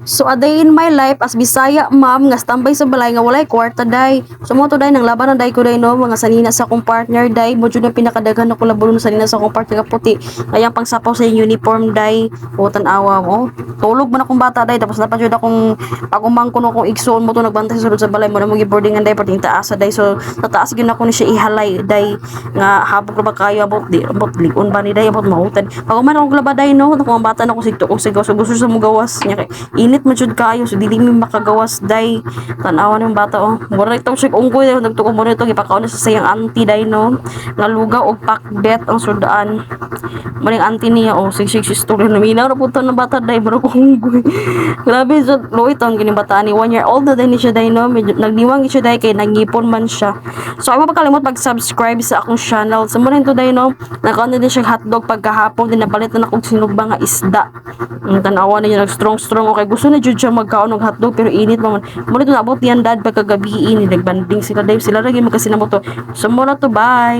So a day in my life as Bisaya ma'am nga standby sa balay nga walay kwarta day. So mo to day nang laban na day ko day no mga sanina sa akong partner day mo jud ang pinakadaghan na kolaboro sa sanina sa akong partner nga puti. Kaya pang sapaw sa uniform day o tan-awa mo. Tulog man akong bata day tapos dapat jud akong pagumang kuno kong igsoon mo to nagbantay sa sulod sa balay mo na mo giboardingan day pati taas day. So sa taas gyud ako ni siya ihalay day nga habog ra ba kayo abot di abot ligon ba ni day abot mahutan. Paguman akong laba day no akong bata na ko sigto kung sigaw so gusto sa mugawas nya kay init man jud kayo so dili mi makagawas day tan-awa ng bata oh mura ito siya unggoy nagtuko mo nito gipakaon sa sayang auntie day no nga lugaw og pakbet ang sudaan maring auntie niya oh sig story na minaw ra puto ng bata day bro ko unggoy grabe so loit ang ginibataan ni 1 year old na day ni siya day no medyo nagniwang siya day kay nangipon man siya so ay mo pagkalimot pag-subscribe sa akong channel sa mo rin to day no nakaon na din siya hotdog pagkahapon din napalit na akong sinugba nga isda ang tanawa na niya nag strong okay gusto na jud siya magkaon og hotdog pero init man mo dito naabot yan dad pagkagabi ini nagbanding sila dahil sila lagi magkasinamo to so mo na to bye.